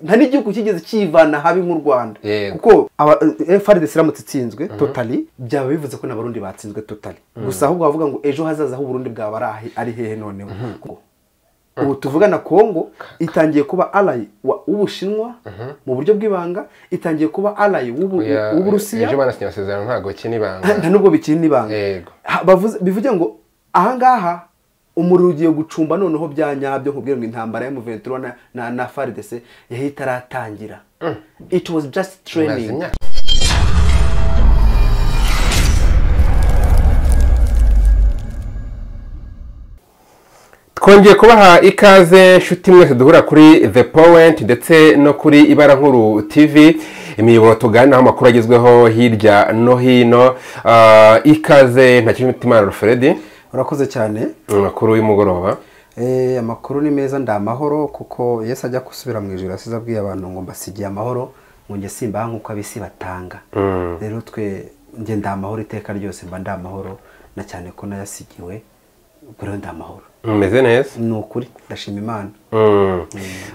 nta n'igihugu kigeze kivana habi mu Rwanda kuko FARDC iramutse itsinzwe totally byaba bivuze ko n'abarundi batsinzwe totally gusa ahubwo bavuga ngo ejo hazaza hu Burundi bwaba ari hehe noneho ubu tuvugana Kongo itangiye kuba ally w'Ubushinwa mu buryo bw'ibanga itangiye kuba ally w'Uburusiya ejo banasinya amasezerano ntago kinibanga nta nubwo bikinibanga bivuze ngo ahangaha umuriro ugiye gucumba noneho byanyabyo nkubwira ngo intambara ya M23 na FARDC yahita aratangira it was just training. Twongeye kubaha ikaze nshuti mwese duhura kuri The Point ndetse no kuri Ibara Nkuru TV, imiyoboro tuganiraho amakuru agezweho hirya no hino. Ikaze Ntakimitimana Alfred, urakoze cyane. Amakuru y'umugoroba amakuru ni meza ndamahoro kuko Yesu ajya kusubira mu ijuru asize abwiye abantu ngo mbasigiye amahoro ngo nge simba nkuko abisi batanga. Rero twe nge ndamahoro iteka ryose mba ndamahoro na cyane ko nayasigiwe ubwo ndamahoro. Meze neza nukuri ndashima Imana.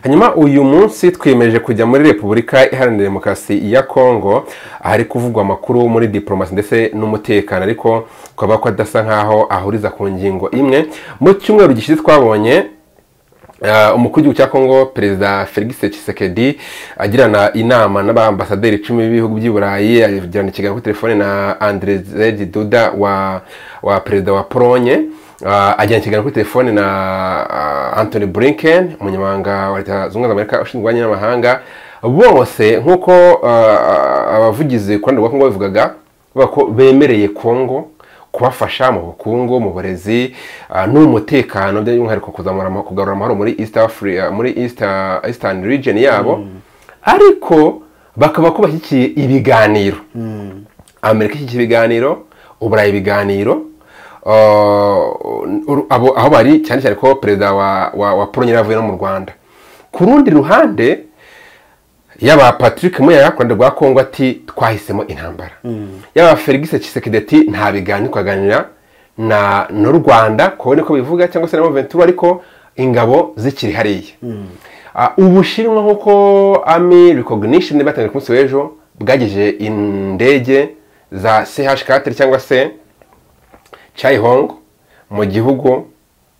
Hanyuma uyu munsi twiyemeje kujya muri Repubulika Iharanira Demokarasi ya Kongo ahari kuvugwa amakuru muri diplomasi ndetse n'umutekano, ariko kwaba ko adasa nkaho ahuriza ku ngingo imwe. Mu cyumweru gishize twabonye umukuru w'igihugu cya Kongo Perezida Felix Tshisekedi agirana inama n'abambasaderi 10 b'ibihugu by'i Burayi, agirana ikiganiro kuri telefone na Andrzej Duda wa Perezida wa Pologne, ajyana ikiganiro kuri telefone na Antony Blinken umunyamabanga wa Leta Zunze Ubumwe za Amerika ushinzwe ububanyi n'amahanga. Bose nk'uko abavugizi ku ruhande rwa Kongo bivugaga ko bemereye Kongo kubafasha mu bukungu, mu burezi n'umutekano by'umwihariko kugarura amahoro muri East Africa, muri Eastern region yabo. Ariko bakaba ko bashyikiye ibiganiro, Amerika ishyikiye ibiganiro, Uburayi ibiganiro, aho bari cyane cyane ko perezida wa Pologne yavuye no mu Rwanda. Ku rundi ruhande yaba Patrick Muyaya ku ruhande rwa Kongo ati twahisemo intambara, yaba Felix Tshisekedi ati nta biganiro kwaganira n'u Rwanda ko niko bivuga cyangwa se na M23 ariko ingabo zikiri hariya. Ubushinwa nkuko Army Recognition batangiye ku munsi w'ejo bwageje indege za CH4 cyangwa se Chaihong mu gihugu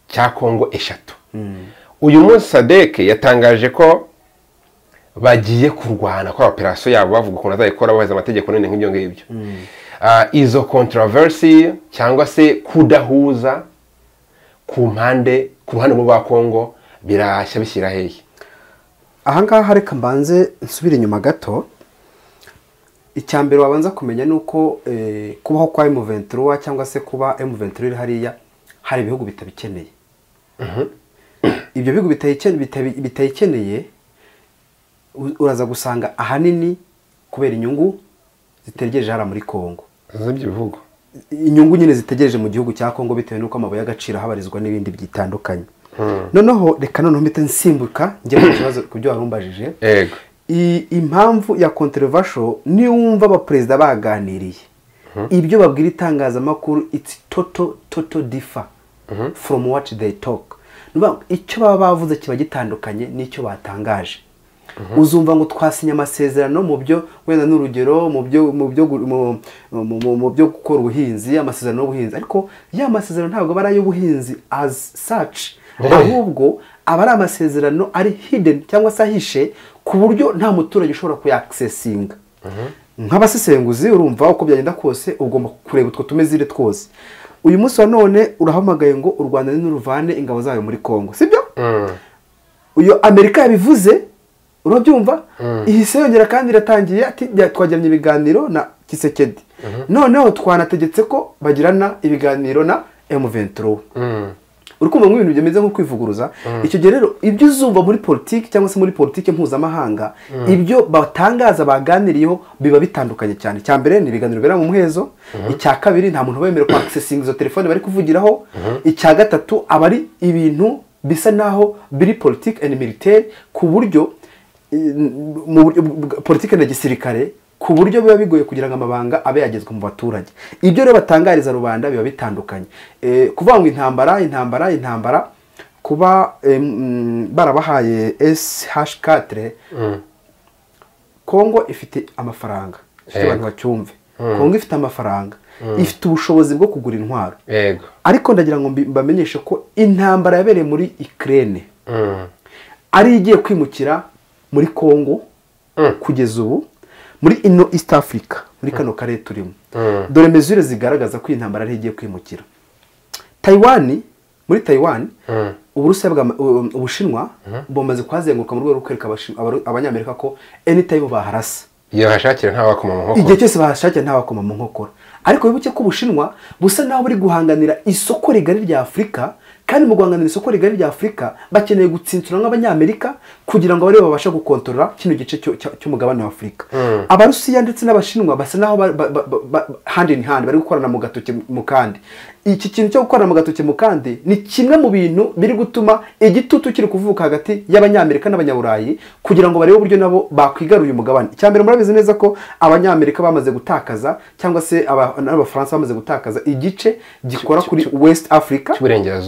cya Kongo 3. Uyu munsi SADC yatangaje ko bagiye kurwana kwa operation yabo bavuga ko nazayikora babaza amategeko none nk'ibyo ngibyo. Izo controversy cyangwa se kudahuza ku ruhande rwa Kongo birashya bishyira hehe? Ahangaha reka mbanze nsubire inyuma gato. Icyambere wabanza kumenya nuko kubaho kwa M23 cyangwa se kuba M23 iri hariya hari ibihugu bitabikeneye. Ibyo bihugu bitayikeneye uraza gusanga ahanini kubera inyungu zitegereje hara muri Kongo. Z'ibyo bihugu inyungu nyine zitegereje mu gihugu cya Kongo bitewe nuko amabuye y'agaciro habarizwa n'ibindi byitandukanye. Noneho reka noneho mpite nsimbuka njye mu kibazo kubyo warumbajije. Yego. Impamvu ya controversial ni wumva abaperezida baganiriye ibyo babwira itangazamakuru it's total differ from what they talk. Icyo baba bavuze kiba gitandukanye n'icyo batangaje. Uzumva ngo twasinya amasezerano mu byo wenda n'urugero mu byo gukora ubuhinzi, amasezerano y'ubuhinzi, ariko ya masezerano ntabwo bari ay'ubuhinzi as such, ahubwo aba ari amasezerano ari hidden cyangwa se ahishe ku buryo nta muturage ushobora kuyaccessinga. Nk'abasesenguzi urumva uko byagenda kose ugomba kureba utwo tumezire twose. Uyu munsi wa none urahamagaye ngo u Rwanda n'uruvane ingabo zayo muri Kongo, sibyo? Uyo Amerika yabivuze urabyumva, ihise yongera kandi iratangiye ati twajyanye ibiganiro na Tshisekedi. Noneho twanategetse ko bagirana ibiganiro na M23. Urukumva nk'ibintu byemeze nko kwivuguruza. Icyo gihe rero ibyo uzumva muri politiki cyangwa se muri politiki mpuzamahanga, ibyo batangaza baganiriyeho biba bitandukanye cyane. Cyambere ni ibiganiro bera mu muhezo, icya kabiri nta muntu wemerewe ku accessing izo telefone bari kuvugiraho, icya gatatu abari ibintu bisa naho biri politique and militaire ku buryo politike na gisirikare ku buryo biba bigoye kugira ngo amabanga abe yagezwe mu baturage. Ibyo rero batangariza rubanda biba bitandukanye. Kuvuga ngo intambara kuba barabahaye SH4 Kongo ifite amafaranga ifite abantu bacyumve Kongo ifite amafaranga ifite ubushobozi bwo kugura intwaro ariko ndagira ngo mbamenyeshe ko intambara yabereye muri Ukraine ari igiye kwimukira muri Kongo kugeza ubu muri ino East Africa muri kano karere turimo dore mesure zigaragaza ko intambara ari igiye kwimukira Taiwan muri Taiwan Uburusiya Ubushinwa bomaze kwazenguruka mu rwego rwo kwereka abanyamerika ko anytime baharasa iyo hashakira nta wakoma mu nkokora igihe cyose bahashakira nta wakoma mu nkokora ariko wibuke ko Ubushinwa busa naho buri guhanganira isoko rigari rya Afurika kandi mu guhanganira isoko rigari rya Afurika bakeneye gutsintura nk'abanyamerika kugira ngo barebe babasha gukontorora kino gice cy'umugabane wa Afurika Abarusiya ndetse n'Abashinwa basa naho hand in hand bari gukorana mu gatoke mu kandi iki kintu cyo gukorana mu gatoke mu kandi ni kimwe mu bintu biri gutuma igitutu kiri kuvuka hagati y'Abanyamerika n'Abanyaburayi kugira ngo barebe uburyo nabo bakwigaruye umugabane cyambere murabizi neza ko Abanyamerika bamaze gutakaza cyangwa se n'Abafaransa bamaze gutakaza igice gikora kuri West Africa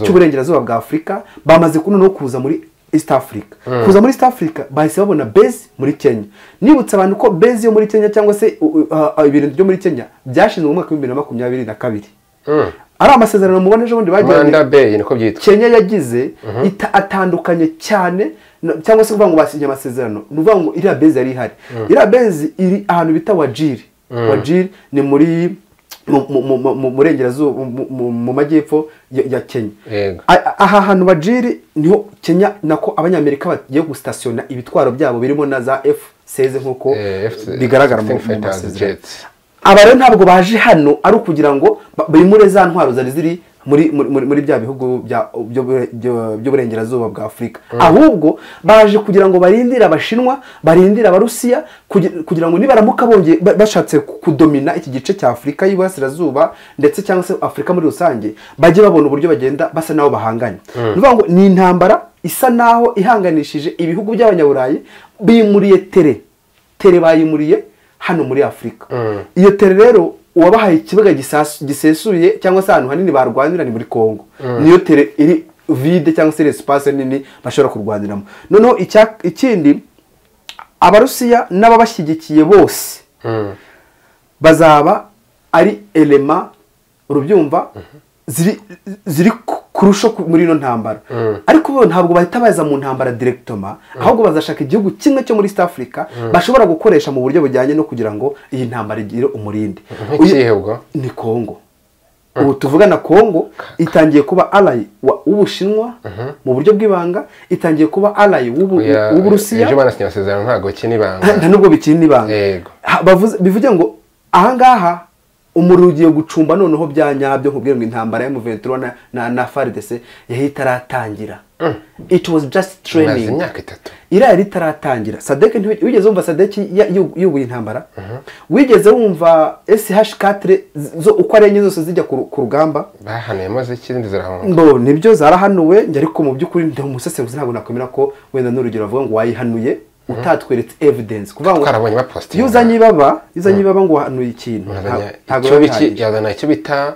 cy'uburengerazuba bwa Afrika bamaze no kuza muri East Africa kuza muri East Africa bahise babona base muri Kenya nibutse abantu ko base yo muri Kenya cyangwa se ibintu byo muri Kenya byashinzwe mu mwaka wa 2022 ari amasezerano mubone ejo bundi bagiye Kenya yagize atandukanye cyane cyangwa se kuvuga ngo basinye amasezerano nuvuga ngo iriya base yari ihari iriya base iri ahantu bita Wajir ni muri mu burengerazuba mu majyepfo ya Kenya aha hantu Wajir niho Kenya nako Abanyamerika bagiye gustationa ibitwaro byabo birimo na za F16 nkuko bigaragara mu masezerano abare ntabwo baje hano ari ukugira ngo bimure za ntwaro zari ziri muri bya bihugu by'uburengerazuba bwa Afurika ahubwo baje kugira ngo barindire Abashinwa barindire Abarusiya kugira ngo nibaramuka bongeye bashatse kudomina iki gice cya Afurika y'Iburasirazuba ndetse cyangwa se Afurika muri rusange baje babona uburyo bagenda basa naho bahanganye nuvuga ngo ni intambara isa naho ihanganishije ibihugu by'Abanyaburayi bimuriye tere bayimuriye hano muri Afurika iyo tere rero uwabahaye ikibuga gisesuye cyangwa se ahantu hanini barwanira ni muri Kongo niyo tere iri vide cyangwa se espace nini bashobora kurwaniramo noneho ikindi Abarusiya n'ababashyigikiye bose bazaba ari element urubyumva ziri kurusho muri no ntambara ariko bo ntabwo bahita baza mu ntambara directement ahubwo bazashaka igihugu kimwe cyo muri East Africa bashobora gukoresha mu buryo bujyanye no kugira ngo iyi ntambara igire umurindi ni Kongo ubu tuvugana Kongo itangiye kuba ally w'Ubushinwa mu buryo bw'ibanga itangiye kuba ally w'Uburusiya ejo banasinye amasezerano ntago kinibanga nta nubwo bikinibanga bivuge ngo aha ngaha umuriro ugiye gucumba noneho byanyabyo nkubwira ngo intambara ya M23 na FARDC yahita aratangira it was just training ira yari taratangira Sadek wigeze wumva Sadek yubuye intambara wigeze wumva SH4 zo uko arenye zose zijya ku rugamba bahanuye maze ikindi zirahunga ndo nibyo zarahanuwe njye ariko mu byukuri ndi umusesenguzi ntabwo nakwemera ko wenda n'urugero avuga ngo wayihanuye utatweretse evidence kuvuga ngo karabonye ba posting yuzanye baba ngo hanuye ikintu ntago yazana icyo bita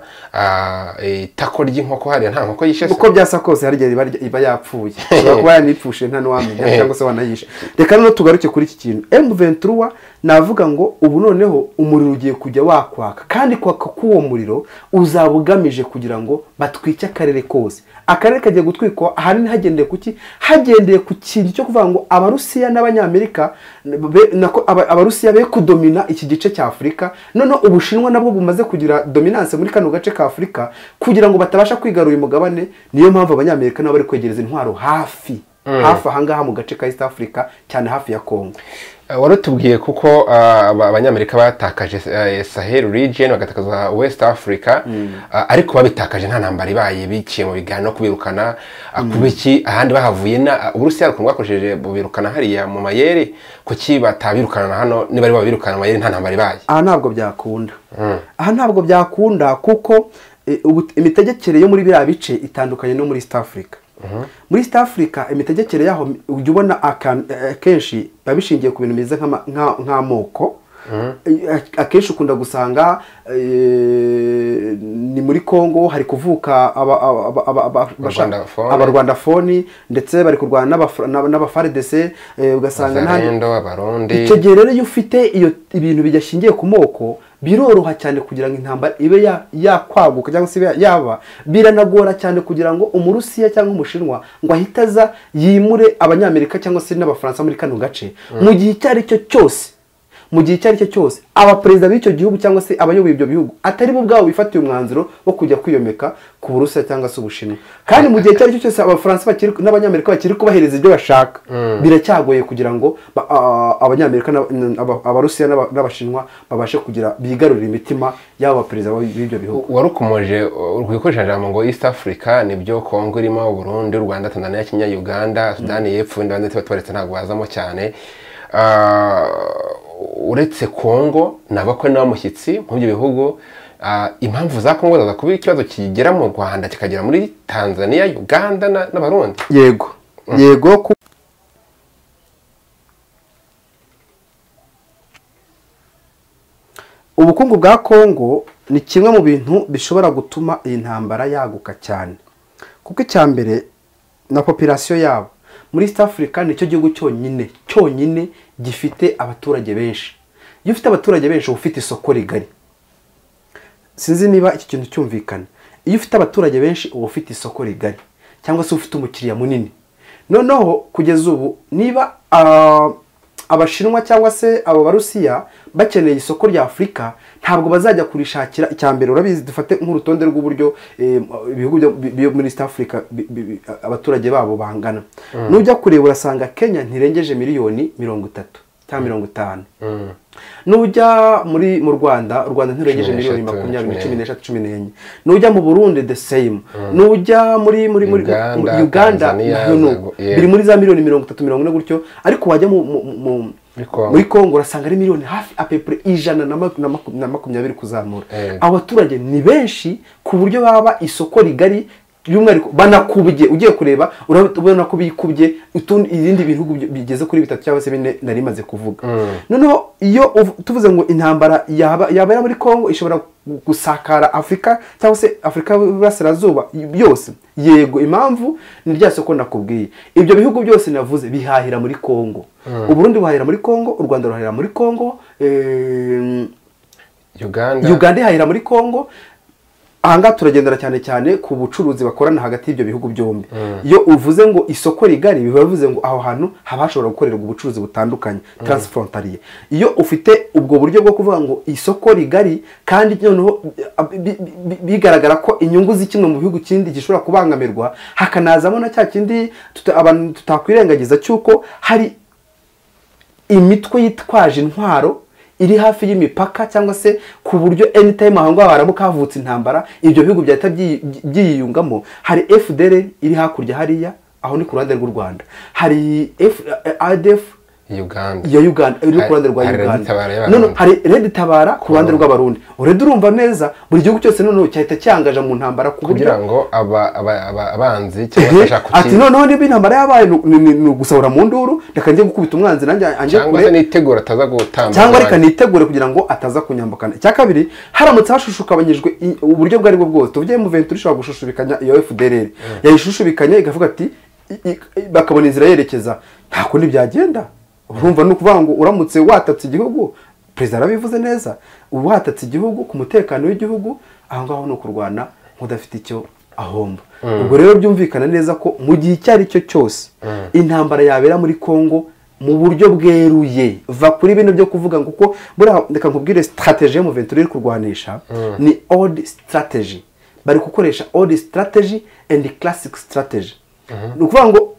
itako ry'inkoko hariya nta nkoko yishese uko byasa kose hari iba yapfuye kuba yanipfushe nta n'uwamenya cyangwa se wanayishe reka no tugaruke kuri iki kintu M23 navuga ngo ubu noneho umuriro ugiye kujya wakwaka kandi kwaka k'uwo muriro uzabugamije kugira ngo batwike akarere kose akarere kagiye gutwikwa ahanini hagendeye kuki hagendeye ku kintu cyo kuvuga ngo Abarusiya n'Abanyamerika Abarusiya be kudomina iki gice cya Afurika noneho Ubushinwa nabwo bumaze kugira dominance muri kano gace ka Afurika kugira ngo batabasha kwigarurira umugabane niyo mpamvu Abanyamerika nabo bari kwegereza intwaro hafi ahangaha mu gace ka East Africa cyane hafi ya Kongo warutubwiye kuko Abanyamerika batakaje Sahel region bagatakaza West Africa ariko babitakaje nta ntambara ibaye biciye mu biganiro kubirukana kubiki ahandi bahavuye na Uburusiya rukundwa koresheje bubirukana hariya mu mayeri kuki batabirukana hano niba ari babirukana mu mayeri nta ntambara ibaye aha ntabwo byakunda kuko imitegekere yo muri biriya bice itandukanye no muri East Africa muri East Africa imitegekere yaho ujya ubona kenshi babishingiye ku bintu bize nk'amoko akenshi ukunda gusanga ni muri Congo hari kuvuka abarwandafoni ndetse bari kurwana n'abafaridese ugasanga icyo gihe rero iyo ufite ibintu bijyashingiye ku moko biroroha cyane kugira ngo intambara ibe yakwaguka cyangwa se yaba biranagora cyane kugira ngo umurusiya cyangwa umushinwa ngo ahitaza yimure abanyamerika cyangwa se n'abafaransa muri kano gace mu gihe icyo ari cyo cyose abaperezida b'icyo gihugu cyangwa se abayoboye ibyo bihugu atari bo ubwabo bifatiye umwanzuro wo kujya kwiyomeka ku Burusiya cyangwa se Ubushinwa kandi mu gihe icyo ari cyo cyose abafaransa n'abanyamerika bakiri kubahereza ibyo bashaka biracyagoye kugira ngo abanyamerika abarusiya n'abashinwa babashe kugira bigarurira imitima y'abo baperezida b'ibyo bihugu. Warukomoje urwikoresha ijambo ngo East Africa nibyo Kongo irimo, Burundi, Rwanda, Tanzania, Kenya, Uganda, Sudani y'Epfo n'abandi tubaretse ntabwo bazamo cyane. Uretse Kongo nabakwe n'abamushyitsi mu byo bihugu, impamvu za Kongo zaza kuba ikibazo kigera mu Rwanda kikagera muri Tanzania, Uganda n'Abarundi. Yego ubukungu bwa Kongo ni kimwe mu bintu bishobora gutuma iyi ntambara yaguka cyane, kuko icya mbere na population yabo muri East Africa nicyo gihugu cyonyine gifite abaturage benshi. Iyo ufite abaturage benshi ufite isoko rigari, sinzi niba iki kintu cyumvikana. Iyo ufite abaturage benshi ufite isoko rigari cyangwa se ufite umukiriya munini. Noneho kugeza ubu niba abashinwa cyangwa se abo barusiya bakeneye isoko rya Afurika ntabwo bazajya kurishakira icyambere. Urabizi dufate nk'urutonde rw'uburyo ibihugu byo muri East Africa abaturage babo bangana. Nujya kureba urasanga Kenya ntirengeje miliyoni 30 cyangwa 50. Nujya mu Rwanda ntirengeje miliyoni 20, 14. Nujya mu Burundi the same. Nujya muri Uganda biri muri za miliyoni 30, 40 gutyo, ariko wajya muri Kongo urasanga ari miliyoni hafi apepre 120 kuzamura. Abaturage ni benshi ku buryo baba isoko rigari by'umwihariko banakubye. Ugiye kureba urabona ko bikubye izindi bihugu bigeze kuri 3 cyangwa se 4 nari maze kuvuga. Noneho iyo tuvuze ngo intambara yaba muri Kongo ishobora gusakara Afrika cyangwa se Afrika y'Iburasirazuba byose, yego impamvu ni rya soko nakubwiye. Ibyo bihugu byose navuze bihahira muri Kongo. Uburundi buhahira muri Kongo, u Rwanda ruhahira muri Kongo, Uganda ihahira muri Kongo. Ahanga turagendera cyane ku bucuruzi bakorana hagati y'ibyo bihugu byombi. Iyo uvuze ngo isoko rigari bivuze ngo aho hantu habashobora gukorerwa ubucuruzi butandukanye transfrontalier. Iyo ufite ubwo buryo bwo kuvuga ngo isoko rigari kandi noneho bigaragara ko inyungu z'ikimwe mu bihugu kindi gishobora kubangamirwa, hakanazamo na cya kindi abantu tutakwirengagiza cyuko hari imitwe yitwaje intwaro iri hafi y'imipaka cyangwa se ku buryo anytime ahango haramuka havutse intambara ibyo bihugu byahita byiyungamo. Hari FDL iri hakurya hariya, aho ni ku ruhande rw'u Rwanda. Hari ADF Uganda iri ku ruhande rwa Uganda. None hari Red Tabara ku ruhande rw'Abarundi. Urede urumva neza buri gihugu cyose noneho cyahita cyangaje mu ntambara ku buryo kugira ngo abanzi cyangwa bashaka kuki ati noneho niba intambara yabaye ni gusahura mu nduru, reka njye gukubita umwanzi nanjye anje kure nitegura ataza gutamba cyangwa reka nitegure kugira ngo ataza kunyambukana. Cya kabiri haramutse hashushukabanyijwe uburyo bwari bwo bwose, tuvuye mu Ventura ishobora gushushubikanya iyo FDLR yayishushubikanye igavuga ati bakabona inzira yerekeza, nta kundi byagenda. Urumva no kuvuga ngo uramutse watatse igihugu, perezida arabivuze neza, watatse igihugu ku mutekano w'igihugu, aho ngaho no kurwana nk'udafite icyo ahomba. Ubwo rero byumvikana neza ko mu gihe cyari cyo cyose intambara yabera muri Kongo mu buryo bweruye, va kuri bino byo kuvuga ngo kuko bura ndeka nkubwire strategy mu Ventura iri kurwanisha ni old strategy. Bari gukoresha old strategy and classic strategy. Ni ukuvuga ngo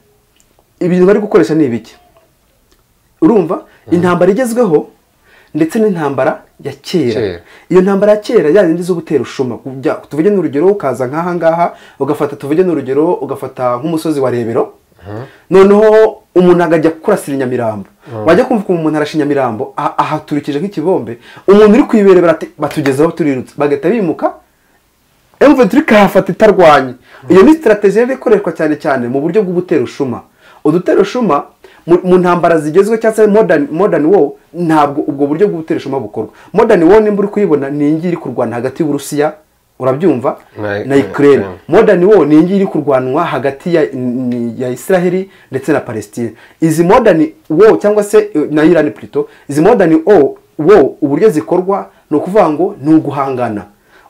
ibintu bari gukoresha ni ibiki? Urumva intambara igezweho ndetse n'intambara ya kera. Iyo ntambara ya kera yandi z'ubutera ushuma, tuvuge n'urugero ukaza nkaha ngaha ugafata, tuvuge n'urugero ugafata nk'umusozi wa Rebero, noneho umuntu agajya kurasira Nyamirambo. Wajya kumva ko umuntu arashinya Nyamirambo ahaturikije nk'ikibombe, umuntu uri kwiberebera ati batugezeho turirutse, bagata bimuka M23 kahafata itarwanye. Iyo ni strategy ikoreshwa cyane mu buryo bw'ubutera ushuma. Udutera ushuma mu ntambara zigezwe cyangwa se modern war ntabwo ubwo buryo bwo gutera ishuma bukorwa. Modern war nimba uri kuyibona ni ingi iri kurwana hagati y'Uburusiya urabyumva na Ukraine. Modern war ni ingi iri kurwanwa hagati ya Israel ndetse na Palestine. Izi modern war cyangwa se na Iran plutôt, izi modern war uburyo zikorwa no kuvuga ngo ni uguhangana,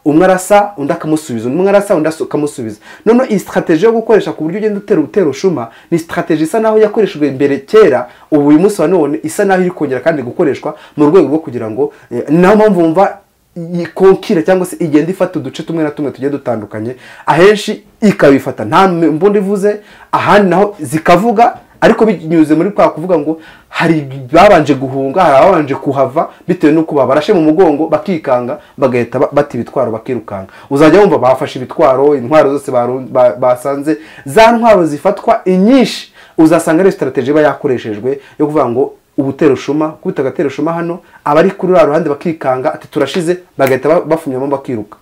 umwe arasa undi akamusubiza, umwe arasa undi akamusubiza. None iyi strategie yo gukoresha ku buryo ugenda utera ushuma ni strategie isa naho yakoreshejwe imbere kera, ubu uyu munsi wa none isa naho iri kongera kandi gukoreshwa mu rwego rwo kugira ngo naho mpamvu mva ikonkira cyangwa se igenda ifata uduce tumwe na tumwe tugiye dutandukanye, ahenshi ikabifata nta mbundi ivuze, ahandi naho zikavuga, ariko binyuze muri kwa kuvuga ngo hari babanje guhunga, hari ababanje kuhava bitewe nuko babarashe mu mugongo bakikanga bagahita bati bitwaro bakirukanga. Uzajya wumva bafashe ibitwaro, intwaro zose basanze za ntwaro zifatwa inyinshi, uzasanga ari strategie iba yakoreshejwe yo kuvuga ngo ubutero shuma kubita gatero shuma hano abari kuri ruhande bakikanga ati turashize, bagahita bafumyamo bakiruka.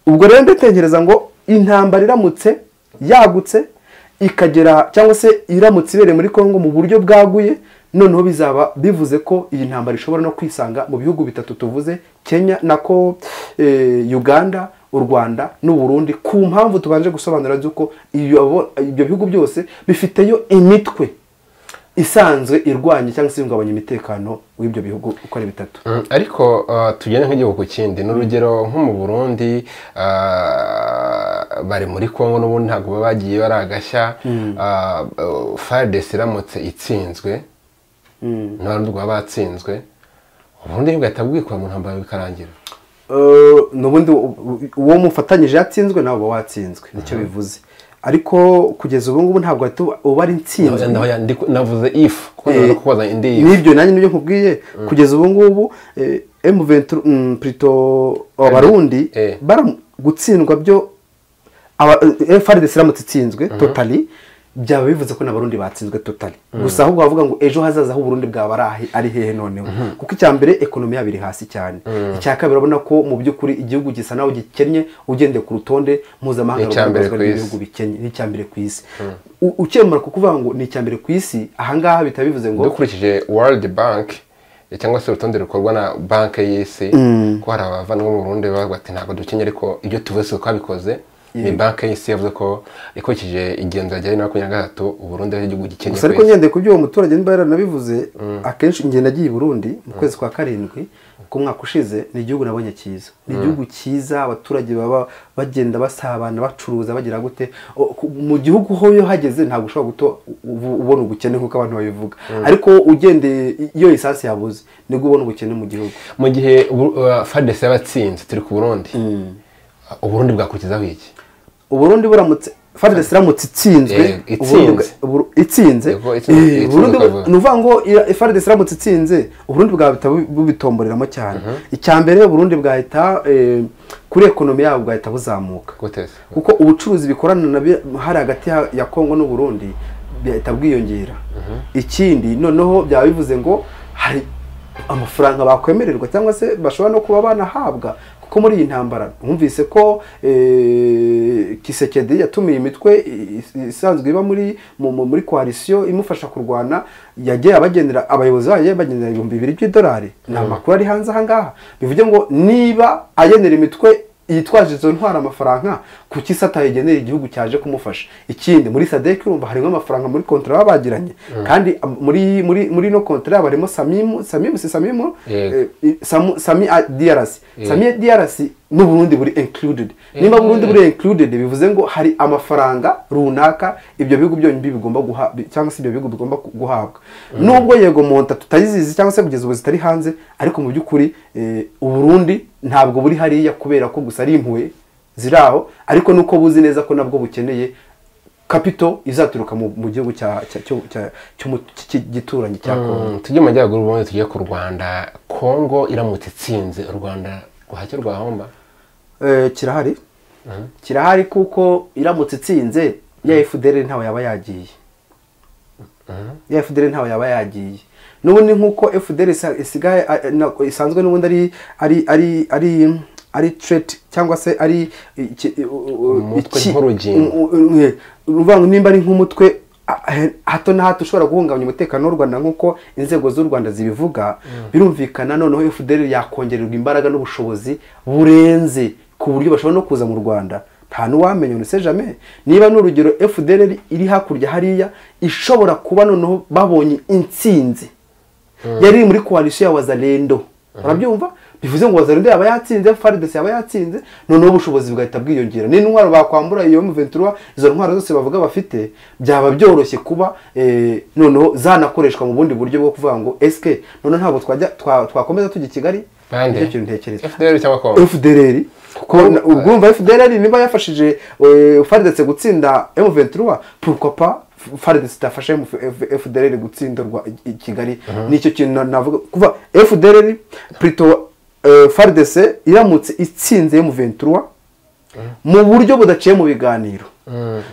Ubwo rero ndetekereza ngo intambara iramutse yagutse ikagera cyangwa se iramutse ibere muri Kongo mu buryo bwaguye, noneho bizaba bivuze ko iyi ntambara ishobora no kwisanga mu bihugu bitatu tuvuze, Kenya nako Uganda, u Rwanda n'u Burundi, ku mpamvu tubanje gusobanura zuko ibyo bihugu byose bifiteyo imitwe isanzwe irwanye cyangwa se yungabanya imitekano w'ibyo bihugu uko ari bitatu. Ariko tugende nk'igihugu kindi n'urugero nko mu Burundi, bari muri Kongo n'ubundi ntabwo bagiye baragashya, FARDC iramutse itsinzwe n'abarundi baba batsinzwe, ubundi bugahita bwikura mu ntambara bikarangira. N'ubundi uwo mufatanyije yatsinzwe nawe uba watsinzwe, nicyo bivuze. Ariko kugeza ubu ngubu ntabwo uba ari intsinzi. Navuze if kubaza indi nibyo nanjye nibyo nkubwiye. Kugeza ubu ngubu M23 plutôt abarundi gutsindwa byo FARDC iramutse itsinzwe totally, byaba bivuze ko n'abarundi batsinzwe totally. Gusa ahubwo bavuga ngo ejo hazaza aho Burundi bwaba ari hehe noneho, kuko icyambere ekonomi yabiri hasi cyane, icya kabiri urabona ko mu byukuri igihugu gisa naho gikennye ugendeye ku rutonde mpuzamahanga rw'ibihugu bikennye, ni icyambere ku isi. Ukemura kuvuga ngo ni icyambere ku isi, ahangaha bitabivuze ngo dukurikije World Bank cyangwa se urutonde rukorwa na banki y'isi, ko hari abavanwa mu Burundi bavuga ati ntabwo dukenye, ariko ibyo tuvuze ko abikoze ni banki y'isi yavuze ko ikurikije igenzura rya 2023 Burundi ari igihugu gikennye. Gusa ariko nyende kubyo uwo muturage nimba yaranabivuze, akenshi ngenda nagiye i Burundi mu kwezi kwa 7 ku mwaka ushize, ni igihugu nabonye cyiza, ni igihugu cyiza, abaturage baba bagenda basabana bacuruza bagira gute. Mu gihugu ho yo hageze ntabwo ushobora guto ubona ubukene nkuko abantu babivuga, ariko ugende iyo isansi yabuze nibwo ubona ubukene mu gihugu. Mu gihe FARDC yabatsinze turi ku Burundi, Uburundi bwakurikizaho iki? Uburundi buramutse FARDC iramutse itsinze Burundi nuvuga ngo FARDC iramutse itsinze Uburundi bwahita bubitomboreramo cyane. Icyambere Burundi bwahita kuri ekonomi yabo bwahita buzamuka, kuko ubucuruzi bikorana hari hagati ya Kongo n'u Burundi bihita bwiyongera. Ikindi noneho byaba bivuze ngo hari amafaranga bakwemererwa cyangwa se bashobora no kuba banahabwa, kuko muri iyi ntambara numvise ko Kisekedi yatumiye imitwe isanzwe iba muri coalition imufasha kurwana, yagiye abagendera abayobozi bayo bagendera $2,000. Nta makuru ari hanze ahangaha bivuze ngo niba agendera imitwe yitwaje izo ntwara amafaranga ku kisata yegenera igihugu cyaje kumufasha. Ikindi muri SADC urumva harimo amafaranga muri kontra babagiranye, kandi muri no kontra barimo Sami DRC n'u Burundi buri included. Nimba Burundi buri included bivuze ngo hari amafaranga runaka ibyo bihugu byonyine bigomba guha cyangwa se ibyo bihugu bigomba guhabwa. Nubwo yego monta tutayizizi cyangwa se kugeza ubu zitari hanze, ariko mu byukuri u Burundi ntabwo buri hariya kubera ko gusa ari impuwe ziraho, ariko nuko buzi neza ko nabwo bukeneye capital izaturuka mu gihugu cy'igituranyi cya Kongo. Tujye mu majyaruguru Burundi, tujye ku Rwanda. Kongo iramutse itsinze, u Rwanda guhacyo rwahomba? Kirahari kuko iramutse itsinze ya FDL ntawe yaba yagiye. N'ubundi nkuko FDL isigaye isanzwe n'ubundi ari threat cyangwa se ari umutwe nk'urugingo, nimba ari nk'umutwe hato na hato ushobora guhungabanya umutekano w'u Rwanda nk'uko inzego z'u Rwanda zibivuga, birumvikana noneho FDL yakongererwa imbaraga n'ubushobozi burenze ku buryo bashobora no kuza mu Rwanda. Nta n'uwamenya, on ne sait jamais, niba n'urugero FDL iri hakurya hariya ishobora kuba noneho babonye intsinzi yari muri coalition ya Wazalendo, urabyumva, bivuze ngo Wazalendo yaba yatsinze, FARDC yaba yatsinze, noneho ubushobozi bugahita bwiyongera. N'intwaro bakwambura iyo M23, izo ntwaro zose bavuga bafite, byaba byoroshye kuba noneho zanakoreshwa mu bundi buryo bwo kuvuga ngo eske noneho ntabwo twakomeza tujya Kigali. Icyo kintu ntekereza FDL cyangwa ko FDL ko urumva FDL niba yafashije FARDC gutsinda M23, pourquoi pas FARDC tafashe FDL gutsindirwa Kigali. Nicyo kintu navuga kuva FDL plutôt FARDC iramutse itsinze M23 mu buryo budaciye mu biganiro,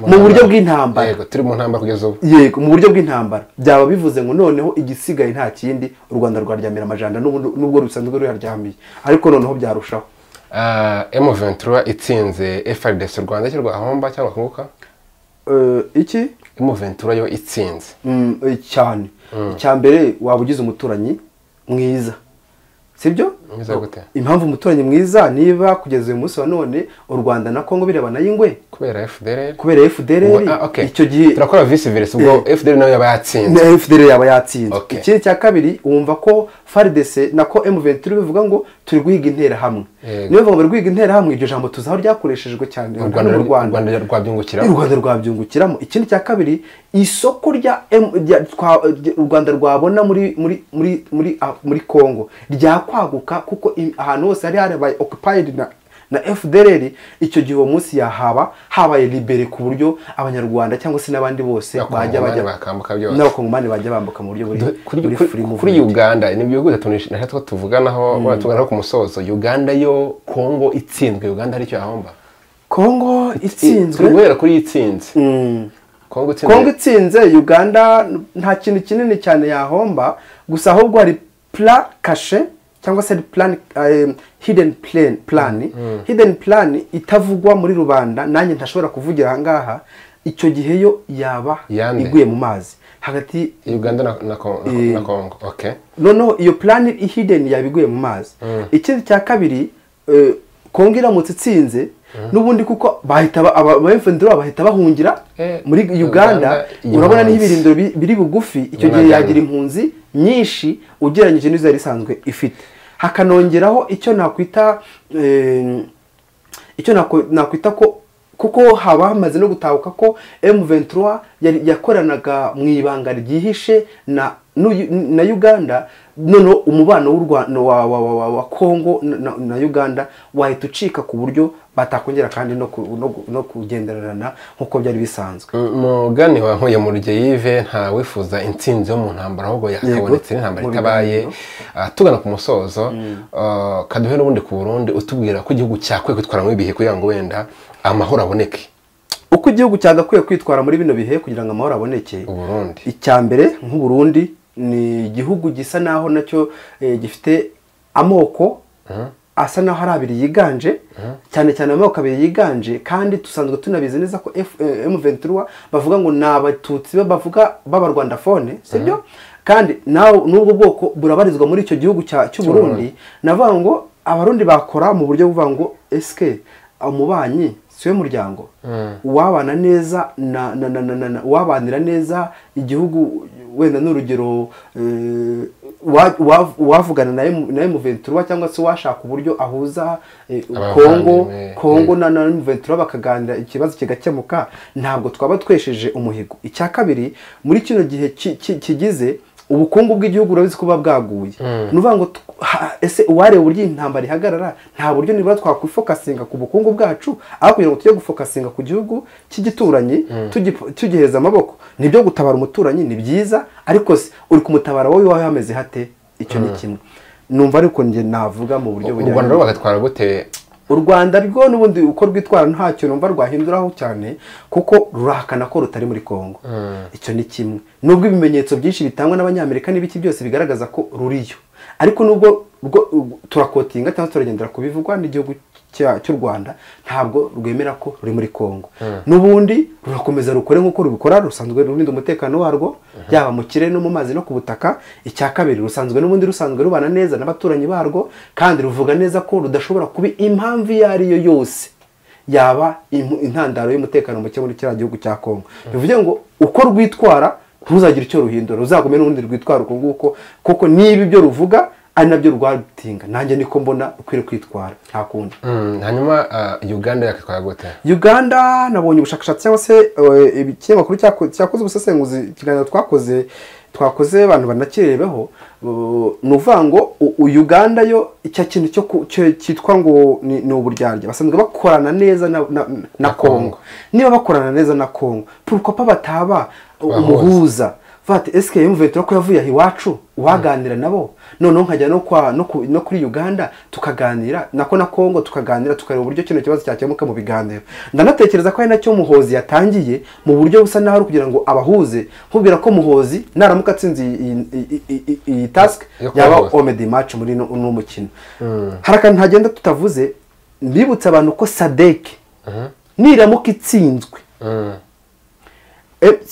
mu buryo bw'intambara. Yego, turi mu ntambara kugeza ubu. Yego, mu buryo bw'intambara byaba bivuze ngo noneho igisigaye nta kindi, u Rwanda rwaryamira amajanja nubwo rusanzwe ruyaryamiye, ariko noneho byarushaho. M23 itsinze FARDC, u Rwanda rwahomba cyangwa kunguka? Iki M23 yo itsinze cyane. Icyambere waba ugize umuturanyi mwiza, sibyo? Mwiza gute? Impamvu umuturanyi mwiza niba kugeza uyu munsi wa none u Rwanda na Kongo birebana y'ingwe kubera FDL. Kubera FDL icyo gihe turakora vice versa, ubwo FDL nayo yaba yatsinze. FDL yaba yatsinze. Ikindi cya kabiri wumva ko FARDC nako M23 bivuga ngo turi guhiga intera hamwe. Niyo bavuga ngo guhiga intera hamwe, iryo jambo tuzaho ryakoreshejwe cyane mu Rwanda rwabyungukiramo. U Rwanda rwabyungukiramo. Ikindi cya kabiri isoko rya u Rwanda rwabona muri Kongo ryakwaguka, kuko ahantu hose hari harabaye occupied na FDL. Icyo gihe uwo munsi habaye libere ku buryo abanyarwanda cyangwa se n'abandi bose bajya bakambuka byose, n'abakongomani bajya bambuka mu buryo buri free movement. Kuri Uganda ni byo gute tunashaka tuvuganaho batuganaho ku musozo. Uganda yo Kongo itsinzwe, Uganda aricyo yahomba. Kongo itsinzwe guhera kuri itsinze. Kongo itsinze Uganda nta kintu kinini cyane yahomba, gusa ahubwo hari plan caché cyangwa se plan hidden plan itavugwa muri rubanda, nanjye ntashobora kuvugira aha ngaha. Icyo gihe yo yaba iguye mu mazi hagati Uganda na Kongo. Okay, noneho iyo plan hidden yabiguye mu mazi. Ikindi cya kabiri, Kongo iramutse itsinze n'ubundi kuko bahita abafendero bahita bahungira muri Uganda. Urabona niho ibirindiro biri bugufi, icyo gihe yagira impunzi nyinshi ugereranyije n'izo yari isanzwe ifite. Hakanongeraho icyo nakwita ko kuko haba hamaze no gutahuka ko M23 yakoranaga mu ibanga ryihishe na Uganda. Noneho umubano w'u Rwanda wa Kongo na Uganda wahita ucika ku buryo batakongera kandi no kugendererana nk'uko byari bisanzwe. Mugani wa Nkuye mu Rugeyive nta wifuza intsinzi yo mu ntambara, ahubwo yakabonetse n'intambara itabaye. Tugana ku musozo, kaduhe n'ubundi ku Burundi utubwira ko igihugu cyakwiye kwitwara muri bihe kugira ngo wenda amahoro aboneke. Uko igihugu cyagakwiye kwitwara muri bino bihe kugira ngo amahoro aboneke, Burundi icyambere nk'u Burundi ni igihugu gisa naho nacyo gifite amoko asa naho hari abiri yiganje, cyane cyane amoko abiri yiganje, kandi tusanzwe tunabizi neza ko M23 bavuga ngo n'abatutsi bavuga b'abarwandafone, sibyo? Kandi n'ubwo bwoko burabarizwa muri icyo gihugu cy'u Burundi. Navuga ngo abarundi bakora mu buryo buvuga ngo eske umubanyi siwe muryango wabana neza wabanira neza igihugu, wenda n'urugero wavugana na M23 cyangwa se washaka uburyo ahuza Kongo na M23 bakaganira ikibazo kigakemuka, ntabwo twaba twesheje umuhigo. Icya kabiri, muri kino gihe kigize ubukungu bw'igihugu urabizi kuba bwaguye. Nuvuga ngo ese uwareba uburyo intambara ihagarara, nta buryo nibura twakwifokasinga ku bukungu bwacu, aho kugira ngo tujye gufokasinga ku gihugu cy'igituranyi tugiheza amaboko. Nibyo gutabara umuturanyi ni byiza, ariko se uri kumutabara wowe wawe hameze hate? Icyo ni kimwe. Numva ariko nge navuga mu buryo bujyanye. U Rwanda bagatwara gute? U Rwanda rwo n'ubundi uko rwitwara ntacyo numva rwahinduraho cyane, kuko rurahakana ko rutari muri Kongo. Icyo ni kimwe. Nubwo ibimenyetso byinshi bitangwa n'abanyamerika n'ibiki byose bigaragaza ko ruriyo, ariko nubwo turakotinga cyangwa turagendera kubivugwa n'igihugu cy'u Rwanda ntabwo rwemera ko ruri muri Kongo n'ubundi rurakomeza rukore nk'uko rubikora rusanzwe rurinda umutekano warwo yaba mu kirere no mu mazi no ku butaka. Icya kabiri rusanzwe n'ubundi rusanzwe rubana neza n'abaturanyi barwo kandi ruvuga neza ko rudashobora kuba impamvu iyo ari yo yose yaba intandaro y'umutekano muke muri kiriya gihugu cya Kongo. Bivuze ngo uko rwitwara ntuzagira icyo ruhindura ruzagume n'ubundi rwitwara uko nguko kuko niba ibyo ruvuga ari nabyo rwatinga nanjye niko mbona ukwiriye kwitwara nta kundi. Hanyuma Uganda yakitwara gute? Uganda nabonye ubushakashatsi cyangwa se ikinyamakuru cyakoze ubusesenguzi ikiganiro twakoze abantu banakirebeho ni uvuga ngo Uganda yo icyo kintu cyitwa ngo ni uburyarya basanzwe bakorana neza na Kongo. Niba bakorana neza na Kongo pourquoi bataba umuhuza fati eske M23 ko yavuye aho iwacu uhaganira nabo noneho nkajya no kuri Uganda tukaganira nako na Kongo tukaganira tukareba uburyo kino kibazo cyakemuka mu biganiro. Ndanatekereza ko ari nacyo Muhozi yatangiye mu buryo busa naho ari kugira ngo abahuze nkubwira ko Muhozi naramuka atsinze iyi task yaba omedi match muri no mukino. Harakantu ntagenda tutavuze mbibutsa abantu ko SADC niramuka itsinzwe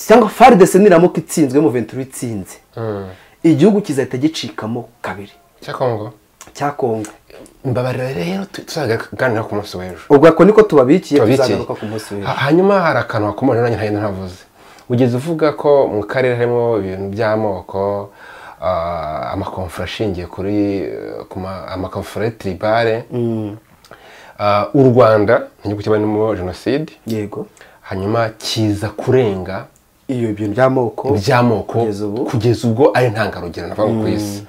cyangwa FARDC niramuka itsinzwe mu 23 itsinze igihugu kizahita gicikamo kabiri cya Kongo. Mbabarira rero tuzaganira ku munsi w'ejo ubwo ko niko tubabikiye tuzagaruka ku munsi w'ejo. Hanyuma hari akantu wakomora nanjye ntayenda ntavuze ugeze uvuga ko mu karere harimo ibintu by'amoko amakonfra ashingiye kuri amakonfra tribale. U Rwanda n'igihugu cyabanyemo jenoside yego hanyuma kiza kurenga iyo ibintu by'amoko kugeza ubwo ari ntangarugero navuga ku isi.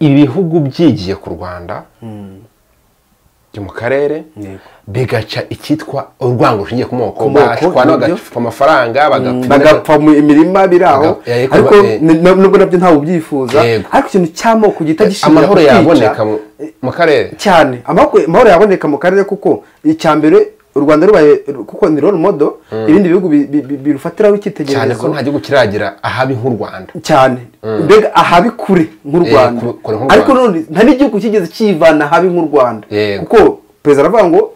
Ibihugu byigiye ku Rwanda byo mu karere bigaca ikitwa urwango rushingiye ku moko bagapfa amafaranga bagapfa mu imirima biraho ariko nubwo nabyo ntawe ubyifuza ariko ikintu cy'amoko gita gishingira amahoro yaboneka mu karere cyane amahoro yaboneka mu karere kuko icyambere u Rwanda rubaye kuko ni role model ibindi bihugu birufatiraho icyitegererezo cyane ko nta gihugu kiragira ahabi nk'u Rwanda cyane mbega ahabi kure nk'u Rwanda ariko none nta n'igihugu kigeze kivana ahabi nk'u Rwanda kuko perezida aravuga ngo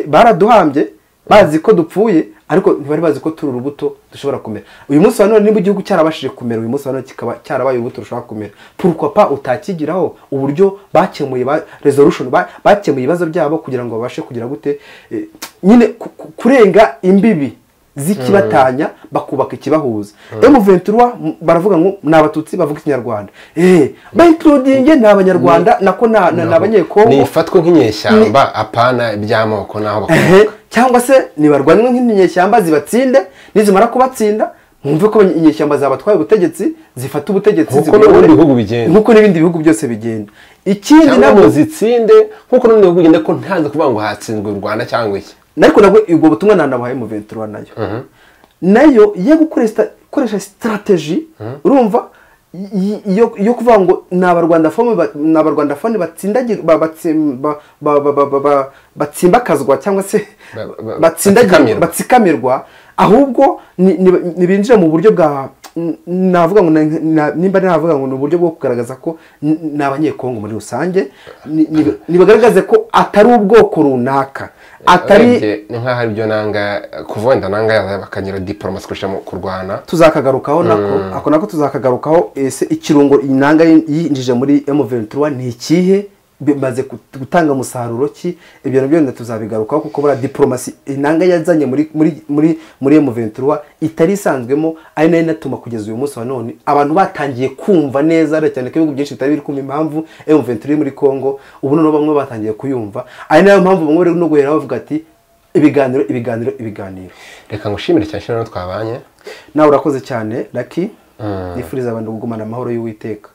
baraduhambye bazi ko dupfuye ariko ntibari bazi ko turi urubuto dushobora kumera. Uyu munsi wa none niba igihugu cyarabashije kumera uyu munsi wa none kikaba cyarabaye urubuto rushobora kumera pourquoi pas utakigiraho uburyo bakemuye resolution bakemuye ibibazo byabo kugira ngo babashe kugira gute nyine kurenga imbibi zikibatanya bakubaka ikibahuza. M23 baravuga ngo n'abatutsi bavuga ikinyarwanda including n'abanyarwanda nako n'abanyekongo ni ifatwe nk'inyeshyamba apana iby'amoko naho bakomoka cyangwa se nibarwanwe nk'inyeshyamba zibatsinde nizimara kubatsinda mwumve ko inyeshyamba zabatwaye ubutegetsi zifata ubutegetsi nkuko n'ibindi bihugu byose bigenda. Ikindi nabo zitsinde nkuko n'ibindi bihugu bigenda ko ntanze kuvuga ngo hatsinzwe u Rwanda cyangwa iki nariko nabwo ubwo butumwa nanabaye mu 23 nayo ye gukoresha strategy urumva yo kuvuga ngo n'abarwanda fone batsimbakazwa cyangwa se batsikamirwa ahubwo nibinjira mu buryo bwa navuga ngo nimba navuga ngo uburyo bwo kugaragaza ko n'abanyekongo muri rusange nibagaragaze ko atari ubwoko runaka atari ni nkaho ari byo nanga kuvenda nanga bakanyira diplomasi kurusha ku Rwanda tuzakagarukaho nako tuzakagarukaho ese ikirungo inanga yinjije muri M23 ni ikihe bimaze gutanga umusaruro ki ibyo nabyo tuzabigarukaho kuko bura diplomasi inanga yazanye muri M23 itari isanzwemo ari nayo natuma kugeza uyu munsi wa none abantu batangiye kumva neza cyane ko ibihugu byinshi bitari biri kumva impamvu M23 muri Kongo ubu none bamwe batangiye kuyumva ari nayo mpamvu bamwe no guhera bavuga ati ibiganiro reka ngushimire cyane no twabanye nawe urakoze cyane Lucky nifuriza abantu kugumana amahoro y'Uwiteka.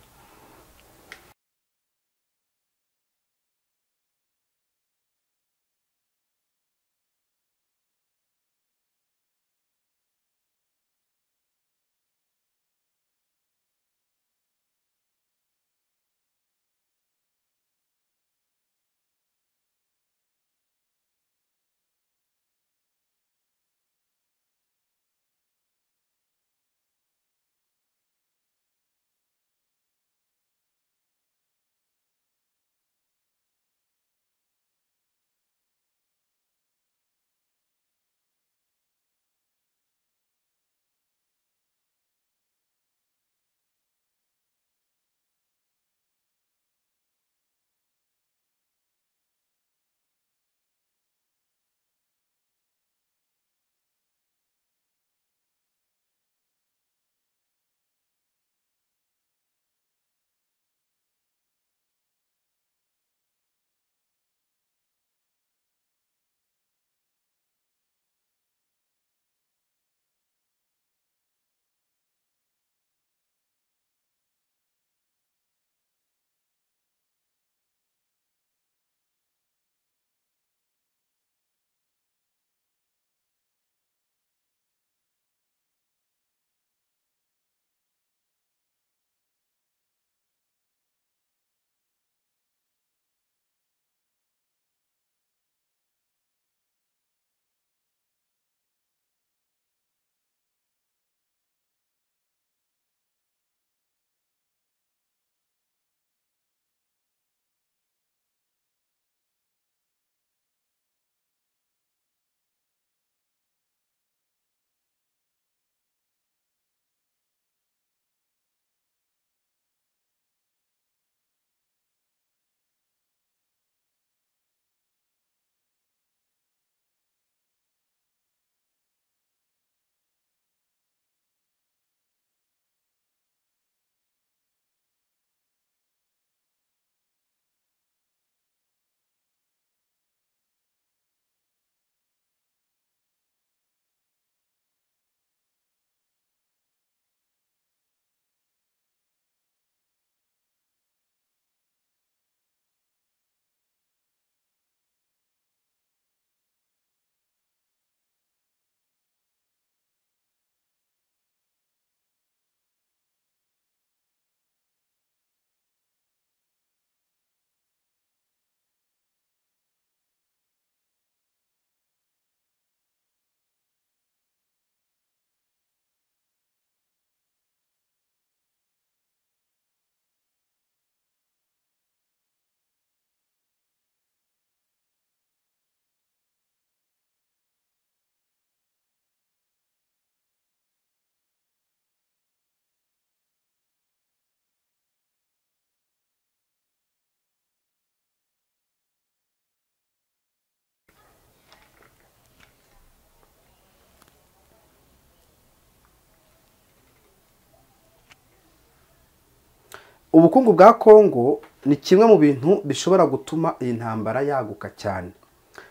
ubukungu bwa Kongo ni kimwe mu bintu bishobora gutuma iyi ntambara yaguka cyane,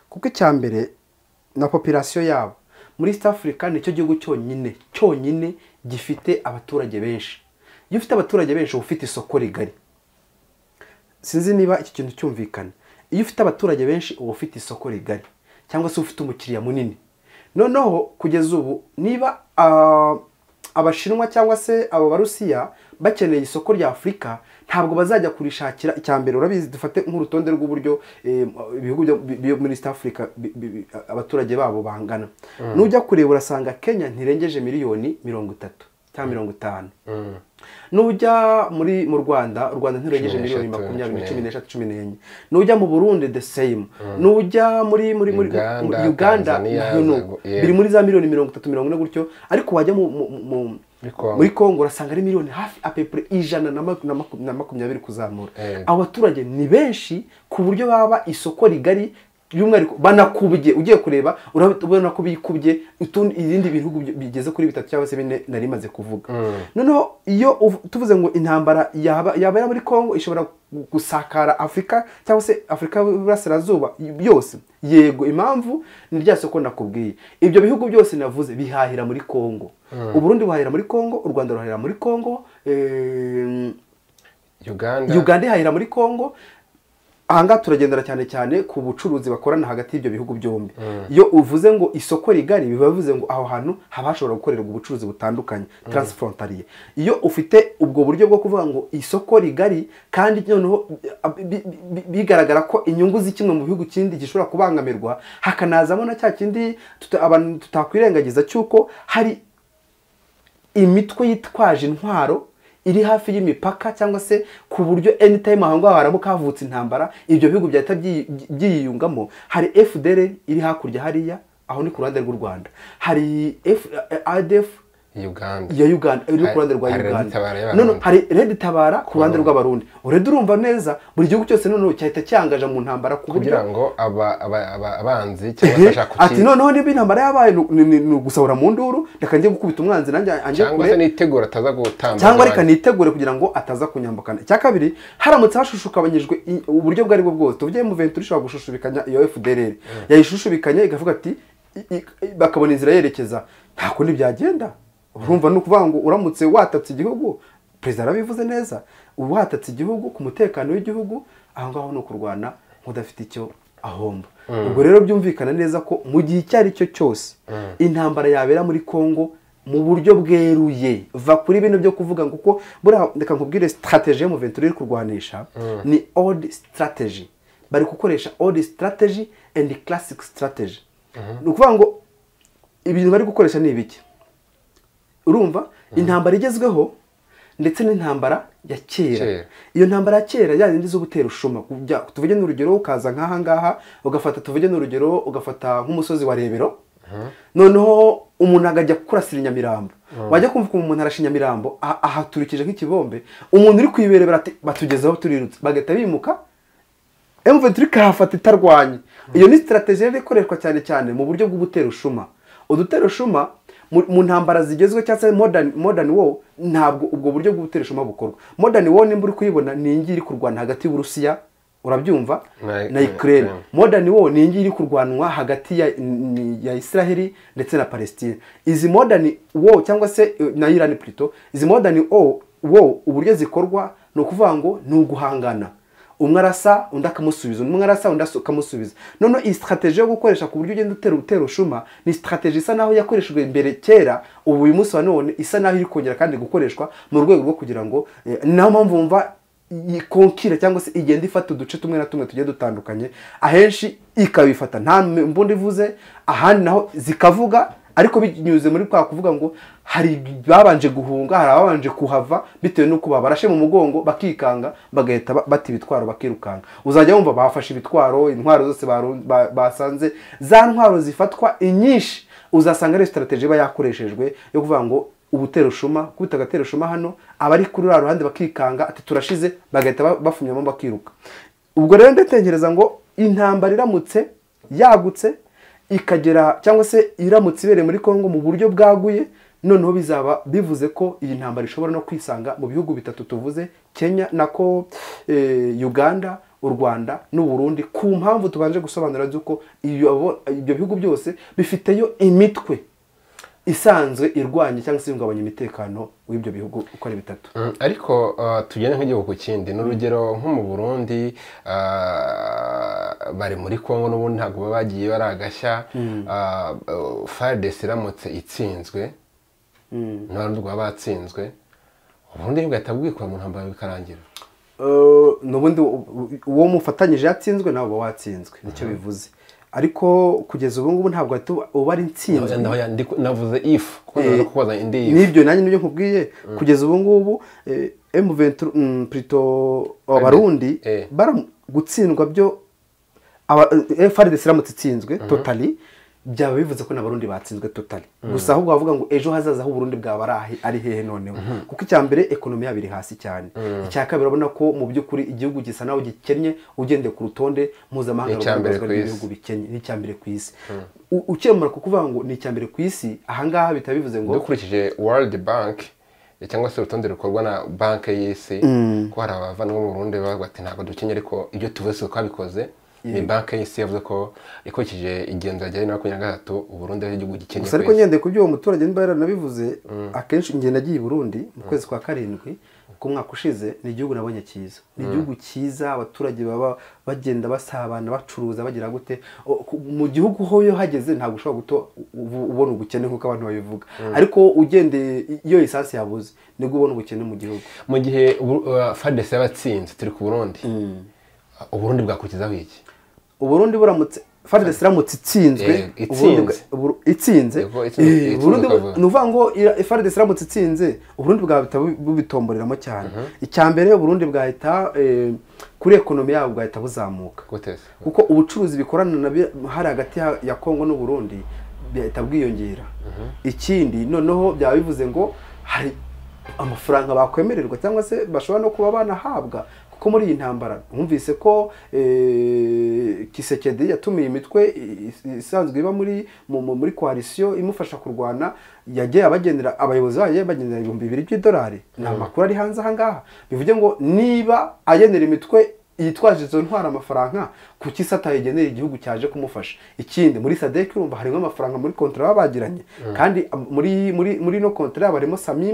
kuko icya mbere na population yabo muri East Africa nicyo gihugu cyonyine gifite abaturage benshi. Iyo ufite abaturage benshi ufite isoko rigari, sinzi niba iki kintu cyumvikana. Iyo ufite abaturage benshi uba ufite isoko rigari cyangwa se ufite umukiriya munini. Noneho kugeza ubu niba abashinwa cyangwa se abo barusiya bakeneye isoko rya Afurika, ntabwo bazajya kurishakira icyambere. Urabizi, dufate nk'urutonde rw'uburyo ibihugu byo muri East Africa abaturage babo bangana. Nujya kureba urasanga Kenya ntirengeje miliyoni 30 cyangwa 50. Nujya mu Rwanda ntirengeje miliyoni 20, 13, 14. Nujya mu Burundi the same. Nujya muri Uganda biri muri za miliyoni 30, 40 gutyo. Ariko wajya muri Kongo urasanga ari miliyoni hafi apepure 120 kuzamura. Abo baturage ni benshi ku buryo baba isoko rigari by'umwihariko banakubye. Ugiye kureba urabona ko bikubye izindi bihugu bigeze kuri 3 cyangwa se 4 nari maze kuvuga. Noneho iyo tuvuze ngo intambara yabera muri Kongo ishobora gusakara Afrika cyangwa se Afrika y'Uburasirazuba byose, yego impamvu ni rya soko nakubwiye. Ibyo bihugu byose navuze bihahira muri Kongo. Uburundi buhahira muri Kongo, u Rwanda ruhahira muri Kongo, Uganda ihahira muri Kongo. Ahanga turagendera cyane ku bucuruzi bakorana hagati y'ibyo bihugu byombi. Iyo uvuze ngo isoko rigari bivuze ngo aho hantu habashobora gukorerwa ubucuruzi butandukanye transfrontalier. Iyo ufite ubwo buryo bwo kuvuga ngo isoko rigari kandi noneho bigaragara ko inyungu z'ikimwe mu bihugu kindi gishobora kubangamirwa, hakanazamo na cya kindi abantu tutakwirengagiza cyuko hari imitwe yitwaje intwaro iri hafi y'imipaka, cyangwa se ku buryo anytime aho ngaho haramuka havutse intambara ibyo bihugu byahita byiyungamo. Hari FDL iri hakurya hariya, aho ni ku ruhande rw'u Rwanda. Hari ADF Uganda iri ku ruhande rwa Uganda. None hari Red Tabara ku ruhande rw'Abarundi. Urumva neza buri gihugu cyose none cyahita cyangaje mu ntambara ku buryo kugira ngo abanzi cyangwa bashaka kuki ati noneho niba intambara yabaye ni gusahura mu nduru, reka njye gukubita umwanzi nanjye anje cyangwa se nitegura ataza gutamba, cyangwa reka nitegure kugira ngo ataza kunyambukana. Icya kabiri, haramutse hashushukabanyijwe uburyo bwari bwo bwose, tuvuye mu venture ishobora gushushubikanya iyo FDLR yayishushubikanya igavuga ati bakabona inzira yerekeza, nta kundi byagenda. Urumva no kuvuga ngo uramutse watatse igihugu, president arabivuze neza, watatse igihugu ku mutekano w'igihugu, aho ngaho no kurwana nkudafite icyo ahomba. Ubwo rero byumvikana neza ko mu gihe cyari cyo cyose intambara yabera muri Kongo mu buryo bweruye, va kuri bino byo kuvuga ngo kuko reka nkubwire strategy mu venture iri kurwanisha ni old strategy. Bari gukoresha old strategy and classic strategy. Ni ukuvuga ngo ibintu bari gukoresha ni ibiki? Urumva intambara igezweho ndetse n'intambara ya kera. Iyo ntambara ya kera yandi zo gutera ushuma. Tuvuge n'urugero ukaza nkaha ngaha ugafata, tuvuge n'urugero ugafata nk'umusozi wa Rebero, noneho umuntu agajya kurasira Nyamirambo. Wajya kumva ko umuntu arashinya Nyamirambo ahaturikije nk'ikibombe, umuntu uri kwiberebera ati batugezeho turirutse, bagahita bimuka M23 kahafata itarwanye. Iyo ni strategy ikoreshwa cyane mu buryo bwo gutera ushuma. Udutera ushuma mu ntambara zigezwe cyangwa se modern war, ntabwo ubwo buryo bwo gutera ushuma bukorwa. Modern war nimba uri kuyibona ni ingiri kurwana hagati y'Uburusiya, urabyumva, na Ukraine. Modern war ni ingiri kurwanwa hagati ya Israel ndetse na Palestine. Izi modern war cyangwa se na Iran plutôt, izi modern war uburyo zikorwa no kuvuga ngo ni uguhangana. Umwe arasa undi akamusubiza, umwe arasa undi akamusubiza. None iyi strategy yo gukoresha ku buryo ugenda utera ushuma ni strategy isa naho yakoreshejwe imbere kera, ubu uyu munsi wa none isa naho iri kongera kandi gukoreshwa mu rwego rwo kugira ngo naho mpamvu mva ikonkira cyangwa se igenda ifata uduce tumwe na tumwe tugiye dutandukanye, ahenshi ikabifata nta mbundi ivuze, ahandi naho zikavuga, ariko binyuze muri kwa kuvuga ngo hari babanje guhunga, hari ababanje kuhava bitewe nuko babarashe mu mugongo bakikanga, bagahita bati bitwaro bakirukanga. Uzajya wumva bafashe ibitwaro, intwaro zose basanze, za ntwaro zifatwa inyinshi uzasanga ari strategy yakoreshejwe yo kuvuga ngo ubutero ushuma, kubita gatero ushuma hano, abari kuri ruhande bakikanga ati turashize, bagahita bafumyamo bakiruka. Ubwo rero ndatekereza ngo intambara iramutse yagutse ikagera cyangwa se iramutse ibereye muri Kongo mu buryo bwaguye, noneho bizaba bivuze ko iyi ntambara ishobora no kwisanga mu bihugu bitatu tuvuze, Kenya nako Uganda, u Rwanda n'u Burundi, ku mpamvu tubanje gusobanura z'uko ibyo bihugu byose bifiteyo imitwe isanzwe irwanya cyangwa se ihungabanya umutekano w'ibyo bihugu uko ari bitatu. Ariko tugende nk'igihugu ku kindi, n'urugero nko mu Burundi bari muri Kongo n'ubundi ntabwo baba bagiye baragashya, FARDC iramutse itsinzwe n'abandi baba batsinzwe, ubundi bugahita bwikura mu ntambara bikarangira. N'ubundi uwo mufatanyije yatsinzwe nawe uba watsinzwe, nicyo bivuze. Ariko kugeza ubu ngubu ntabwo uba ari intsinzi. Navuze if kubaza indi if. Nibyo nanjye nibyo nkubwiye, kugeza ubu ngubu M23 plutôt abarundi gutsindwa byo FARDC iramutse itsinzwe totally, byaba bivuze ko n'abarundi batsinzwe totally. Gusa ahubwo bavuga ngo ejo hazaza aho Burundi bwaba ari hehe noneho, kuko icya mbere ekonomi yabiri hasi cyane, icya kabiri urabona ko mu by'ukuri igihugu gisa naho gikennye ugendeye ku rutonde mpuzamahanga rw'ibihugu bikennye, ni icya mbere ku isi. Ukemura kukuvuga ngo ni icya mbere ku isi, ahangaha bitaba bivuze ngo dukurikije World Bank cyangwa se urutonde rukorwa na banki y'isi, ko hari abavandimwe mu Burundi bavuga ati ntabwo dukenye, ariko ibyo tuvuze ko babikoze. Ni banki y'isi yavuze ko ikurikije igenzura rya 2023 Uburundi ari igihugu gikennye. Gusa ariko nyende kubyo uwo muturage niba yaranabivuze, akenshi ngenda agiye i Burundi mu kwezi kwa karindwi ku mwaka ushize, ni igihugu nabonye cyiza, ni igihugu cyiza, abaturage baba bagenda basabana, bacuruza, bagira gute. Mu gihugu ho yo hageze ntabwo ushobora guto ubona ubukene nk'uko abantu babivuga, ariko ugende iyo isasi yabuze nibwo ubona ubukene mu gihugu. Mu gihe FARDC yabatsinze turi ku Burundi, Uburundi bwakurikizaho iki? Uburundi buramutse FARDC iramutse itsinze Burundi nuvuga ngo FARDC iramutse itsinze Uburundi bwahita bubitomboreramo cyane. Icya mbere Uburundi bwahita kuri ekonomi yabo bwahita buzamuka, kuko ubucuruzi bikorana hari hagati ya Kongo n'u Burundi bwahita bwiyongera. Ikindi noneho byaba bivuze ngo hari amafaranga bakwemererwa cyangwa se bashobora no kuba banahabwa, ko muri iyi ntambara mwumvise ko Kisekedi yatumiye imitwe isanzwe iba muri coalition imufasha kurwana, yagiye abagendera abayobozi baye bagendera $2,000 ni amakuru ari hanze ahangaha. Bivuze ngo niba agendera imitwe yitwaje izo ntwara amafaranga, kuki sata yigenera igihugu cyaje kumufasha. Ikindi muri SADC urumva harimo amafaranga muri kontra babagiranye, kandi muri no kontra barimo Sami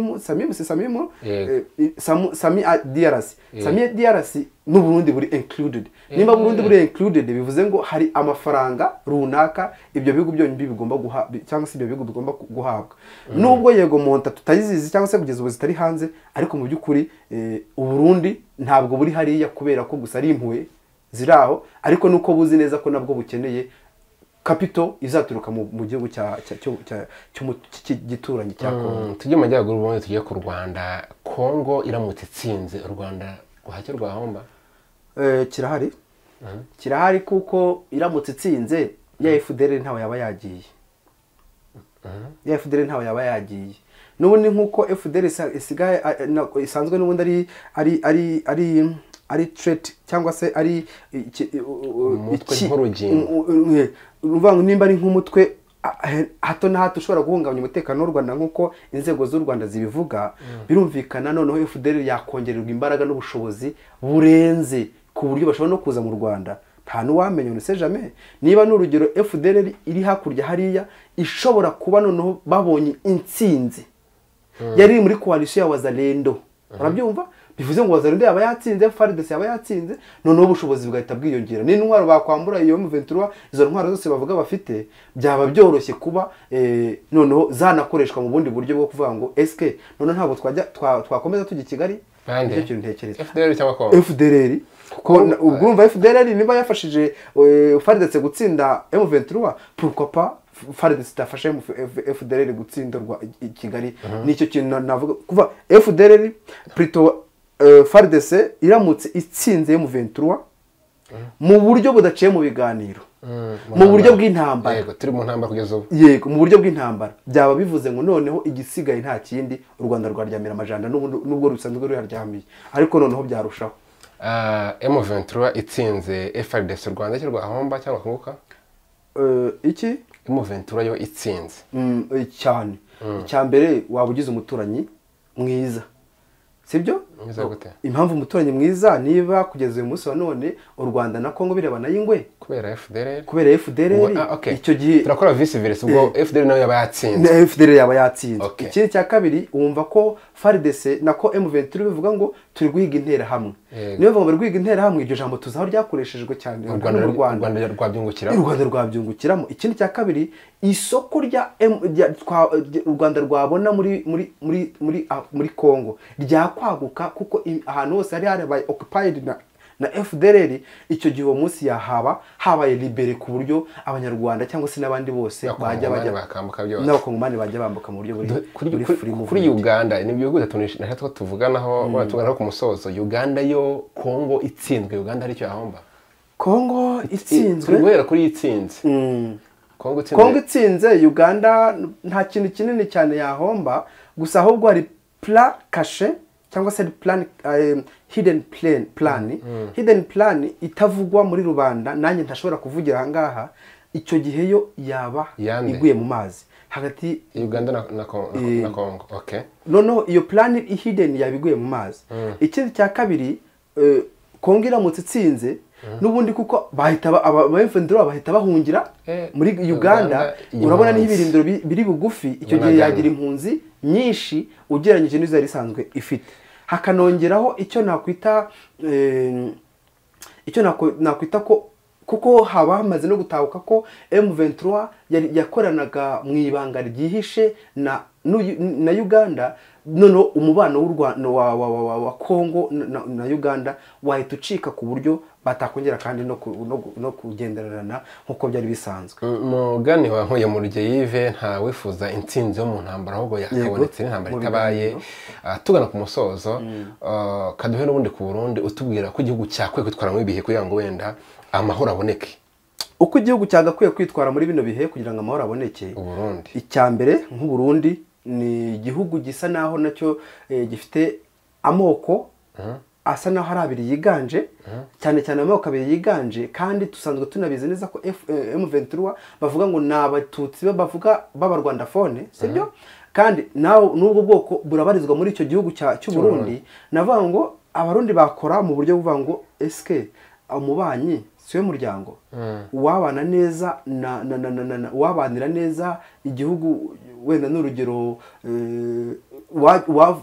DRC n'u Burundi buri included. Nimba Burundi buri included bivuze ngo hari amafaranga runaka ibyo bihugu byonyine bigomba guha, cyangwa se ibyo bihugu bigomba guhabwa. Nubwo yego monta tutayizizi cyangwa se kugeza ubu zitari hanze, ariko mu by'ukuri u Burundi ntabwo buri hariya kubera ko gusa ari impuwe ziraho, ariko nuko buzi neza ko nabwo bukeneye capital izaturuka mu gihugu cy'igituranyi cya Kongo. Tujye mu majyaruguru ubundi tujye ku Rwanda. Kongo iramutse itsinze, u Rwanda guhacyo rwahomba? Kirahari kuko iramutse itsinze ya FDL ntawe yaba yagiye. Ya FDL ntawe yaba yagiye. N'ubundi nkuko FDL isigaye isanzwe n'ubundi ari threat cyangwa se ari umutwe nimba ari nk'umutwe hato na hato ushobora guhungabanya umutekano w'u Rwanda nk'uko inzego z'u Rwanda zibivuga. Birumvikana noneho FDL yakongererwa imbaraga n'ubushobozi burenze ku buryo bashobora no kuza mu Rwanda. Nta n'uwamenya, on sait jamais, niba n'urugero FDL iri hakurya hariya ishobora kuba noneho babonye intsinzi yari muri coalition ya Wazalendo. Urabyumva? Bivuze ngo Wazalendo yaba yatsinze, FARDC yaba yatsinze, noneho ubushobozi bugahita bwiyongera. N'intwaro bakwambura iyo M23, izo ntwaro zose bavuga bafite, byaba byoroshye kuba noneho zanakoreshwa mu bundi buryo bwo kuvuga ngo eske none ntabwo twakomeza tujya i Kigali. Icyo kintu ntekereza FDL cyangwa Kongo? FDL kuko urumva FDL niba yafashije FARDC gutsinda M23, pourquoi pas FARDC itafashe FDL gutsindirwa i Kigali. Nicyo kintu navuga kuva FDL plutôt FARDC iramutse itsinze M23 mu buryo budaciye mu biganiro, mu buryo bw'intambara. Yego, turi mu ntambara kugeza ubu. Yego, mu buryo bw'intambara byaba bivuze ngo noneho igisigaye nta kindi, u Rwanda rwaryamira amajanda nubwo rusanzwe ruyaryamiye, ariko noneho byarushaho. M23 itsinze FARDC, u Rwanda cyo rwahomba cyangwa kunguka? Iki? M23 yo itsinze cyane icya mbere waba ugize umuturanyi mwiza sibyo impamvu umuturanyi mwiza niba kugeza uyu munsi wa none u Rwanda na Kongo birebana y'ingwe kubera FDLR icyo gihe turakora vice versa ubwo FDLR nayo yaba yatsinze ikindi cya kabiri wumva ko FARDC nako M23 bivuga ngo turi guhiga intera hamwe niyo bavuga bari guhiga intera hamwe iryo jambo tuzaho ryakoreshejwe cyane u Rwanda rwabyungukiramo ikindi cya kabiri isoko rya u Rwanda rwabona muri Kongo ryakwaguka kuko ahantu hose hari harabaye occupied na FDLR icyo gihe uwo munsi habaye libere ku buryo abanyarwanda cyangwa se n'abandi bose bajya n'abakongomani bajya bambuka mu buryo kuri Uganda nibyo gutatunisha natwe tuvuganaho batugana ku musozo Uganda yo Kongo itsinzwe Uganda aricyo yahomba Kongo itsinzwe guhera kuri itsinze Kongo itsinze Uganda nta kintu kinini cyane yahomba gusa ahubwo hari plan caché cyangwa se hidden plan itavugwa muri rubanda nanjye ntashobora kuvugira aha ngaha icyo gihe yo yaba iguye mu mazi hagati Uganda na Kongo noneho iyo plan hidden yabiguye mu mazi ikindi cya kabiri Kongo iramutse itsinze n'ubundi kuko bahita abafendero bahita bahungira muri Uganda urabona ni ibirindiro biri bugufi icyo gihe yagira impunzi nyinshi ugereranyije n'izo yari isanzwe ifite hakanongeraho icyo nakwita ko kuko haba hamaze no gutahuka ko M23 yakoranaga mu ibanga ryihishe na Uganda noneho umubano w'u Rwanda wa Kongo na Uganda wahita ucika ku buryo batakongera kandi no kugendererana nkuko byari bisanzwe mugani wa nkuye mu Rugeyive nta wifuza intsinzi yo mu ntambara ahubwo yakabonetse n'intambara itabaye tugana ku musozo kaduhe n'ubundi ku Burundi utubwira ko igihugu cyakwiye kwitwara mu bihe kugira ngo wenda amahoro aboneke uko igihugu cyagakwiye kwitwara muri bino bihe kugira ngo amahoro aboneke icya mbere nk'u Burundi ni igihugu gisa naho nacyo gifite amoko asa naho hari abiri yiganje cyane cyane amoko abiri yiganje kandi tusanzwe tunabizi neza ko M23 bavuga ngo n'abatutsi bavuga b'abarwandafone sibyo kandi naho n'ubwo bwoko burabarizwa muri icyo gihugu cy'u Burundi navuga ngo abarundi bakora mu buryo buvuga ngo eske umubanyi siwe muryango wabana neza wabanira neza igihugu wenda n'urugero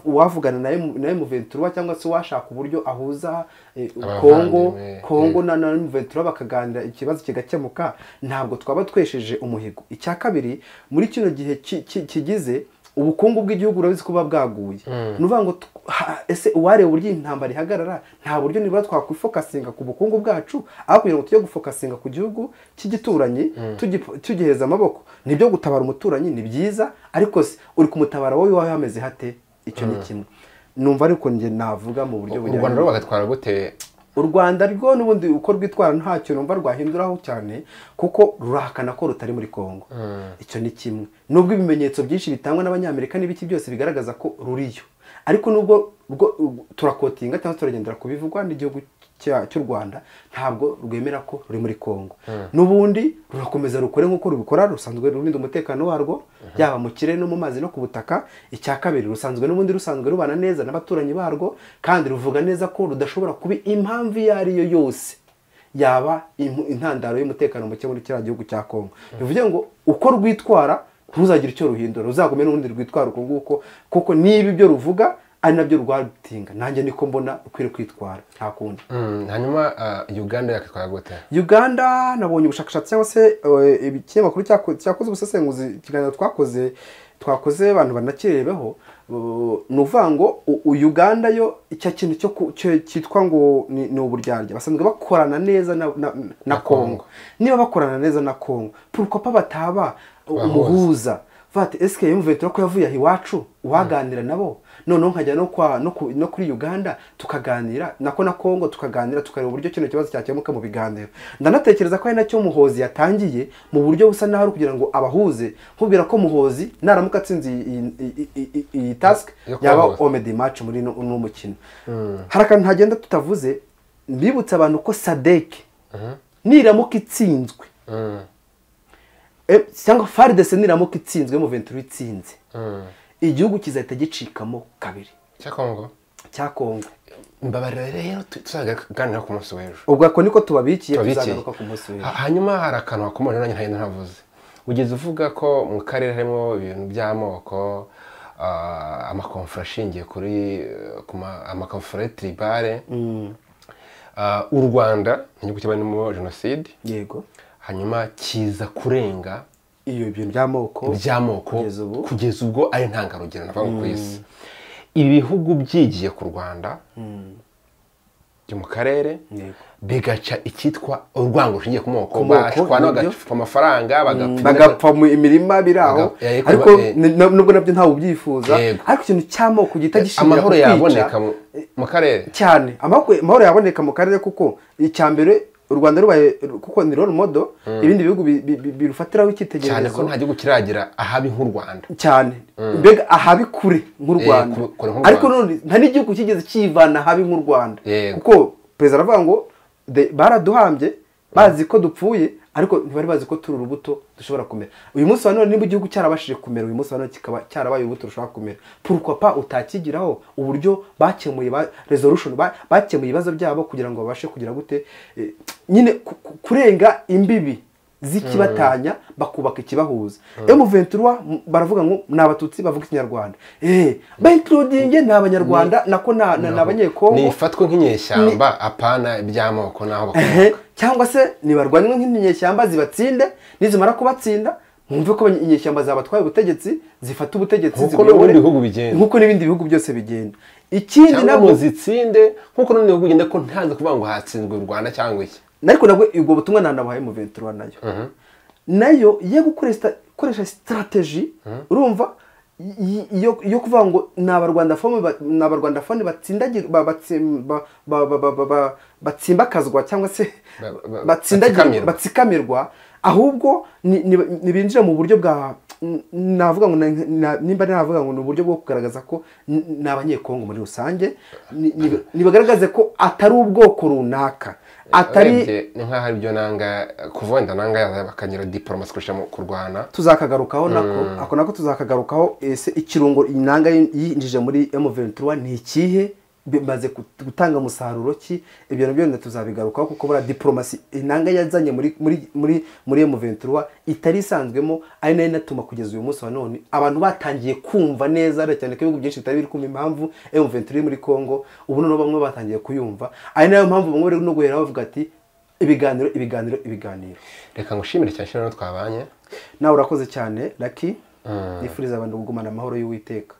wavugana na M23 cyangwa se washaka uburyo ahuza Kongo na M23 bakaganira ikibazo kigakemuka ntabwo twaba twesheje umuhigo icya kabiri muri kino gihe kigize ubukungu bw'igihugu urabizi kuba bwaguye nuvuga ngo ese uwareba uburyo intambara ihagarara nta buryo niba twakwifokasinga ku bukungu bwacu aho kugira ngo tujye gufokasinga ku gihugu cy'igituranyi tugiheza amaboko nibyo gutabara umuturanyi ni byiza ariko se uri kumutabara wowe wawe hameze hate icyo ni kimwe numva ariko nge navuga mu buryo bujyanye u Rwanda bagatwara gute u Rwanda rwo n'ubundi uko rwitwara ntacyo numva rwahinduraho cyane kuko rurahakana ko rutari muri Kongo icyo ni kimwe nubwo ibimenyetso byinshi bitangwa n'abanyamerika n'ibiki byose bigaragaza ko ruriyo ariko nubwo turakotinga cyangwa turagendera kubivugwa n'igihugu cy'u Rwanda ntabwo rwemera ko ruri muri Kongo n'ubundi rurakomeza rukore nk'uko rubikora rusanzwe rurinda umutekano warwo yaba mu kirere no mu mazi no ku butaka icya kabiri rusanzwe rubana neza n'abaturanyi barwo kandi ruvuga neza ko rudashobora kuba impamvu iyo ari yo yose yaba intandaro y'umutekano muke muri kiriya gihugu cya Kongo bivuze ngo uko rwitwara ntuzagira icyo ruhindura ruzagume n'ubundi rwitwara uko nguko kuko niba ibyo ruvuga ari nabyo rwatinga nanjye niko mbona ukwiriye kwitwara nta kundi hanyuma Uganda yakitwara gute Uganda nabonye ubushakashatsi cyangwa se ikinyamakuru cyakoze ubusesenguzi ikiganiro twakoze abantu banakirebeho nuvuga ngo Uganda yo icyo kintu cyitwa ngo ni uburyarya basanzwe bakorana neza na Kongo niba bakorana neza na Kongo pourquoi bataba umuhuza fate eske M23 ko yavuye aho iwacu waganira nabo noneho nkajya no kuri Uganda tukaganira nako na Kongo tukaganira tukareba uburyo kino kibazo cyakemuka mu biganiro ndanatekereza ko ari nacyo Muhozi yatangiye mu buryo busa naho kugira ngo abahuze nkubwira ko Muhozi naramuka atsinze iyi task yaba omedi match muri no mukino haraka ntagenda tutavuze mbibutsa abantu ko SADC niramuka itsinzwe cyangwa FARDC niramuka itsinzwe M23 itsinze igihugu kizahita gicikamo kabiri cya Kongo mbabarira rero tuzaganira ku munsi w'ejo ubwo ako niko tubabikiye tuzagaruka ku munsi w'ejo hanyuma hari akantu wakomeje nanjye ntavuze ugeze uvuga ko mu karere harimo ibintu by'amoko amakonfura ashingiye kuri amakonfura tribale u Rwanda igihugu cyabanyemo jenoside yego hanyuma kiza kurenga iyo bintu by'amoko kugeza ubwo ari ntangarugero navuga ku isi ibihugu byigiye ku Rwanda byo mu karere bigaca icyitwa urwango rushingiye ku moko bashwana bagapfa amafaranga bagapfa mu imirima biraho ariko nubwo nabyo ntawe ubyifuza ariko ikintu cy'amoko gita gishingira amahoro yaboneka mu karere cyane amahoro yaboneka mu karere kuko icyambere u Rwanda rubaye kuko ni role model ibindi bihugu birufatiraho icyitegererezo cyane ko nta gihugu kiragira ahabi nk'u Rwanda cyane mbega ahabi kure nk'u Rwanda ariko none nta n'igihugu kigeze kivana ahabi nk'u Rwanda kuko perezida aravuga ngo baraduhambye bazi ko dupfuye ariko ntibari bazi ko turi urubuto dushobora kumera uyu munsi wa none niba igihugu cyarabashije kumera uyu munsi wa none kikaba cyarabaye urubuto rushobora kumera pourquoi pas utakigiraho uburyo bakemuye resolution bakemuye ibibazo byabo kugira ngo babashe kugira gute nyine kurenga imbibi zikibatanya bakubaka ikibahuza M23 baravuga ngo nabatutsi bavuga ikinyarwanda including n'abanyarwanda nako n'abanyekongo nifatwe nk'inyeshyamba apana iby'amoko naho bakomoka cyangwa se nibarwanywe nk'inyeshyamba zibatsinde nizimara kubatsinda mwumve ko inyeshyamba zabatwaye ubutegetsi zifata ubutegetsi nkuko n'ibindi bihugu byose bigenda ikindi nabo zitsinde nkuko n'ibindi bihugu bigenda ko ntaze kuvuga ngo hatsinzwe u Rwanda cyangwa iki nariko nabwo ubwo butumwa nanabaye mu 23 nayo ye gukoresha strategy urumva yo kuvuga ngo n'abarwanda fone batsimbakazwa cyangwa se batsikamirwa ahubwo nibinjira mu buryo bwa navuga ngo nimba navuga ngo n'uburyo bwo kugaragaza ko n'abanyekongo muri rusange nibagaragaze ko atari ubwoko runaka atari ni nkaho ari byo nanga kuvunda nanga bakanyira diplomasi kurusha mu kurwana tuzakagarukaho nako tuzakagarukaho ese ikirungo inanga yinjije muri M23 ni ikihe bimaze gutanga umusaruro ki ibyo nabyo tuzabigarukaho kuko bura diplomasi inanga yazanye muri M23 itari isanzwemo ari nayo natuma kugeza uyu munsi wa none abantu batangiye kumva neza cyane ko ibihugu byinshi bitari biri kumva impamvu M23 muri Kongo ubu none bamwe batangiye kuyumva ari nayo mpamvu bamwe bari no guhera bavuga ati ibiganiro reka ngushimire cyane no twabanye nawe urakoze cyane Lucky nifuriza abantu kugumana amahoro y'Uwiteka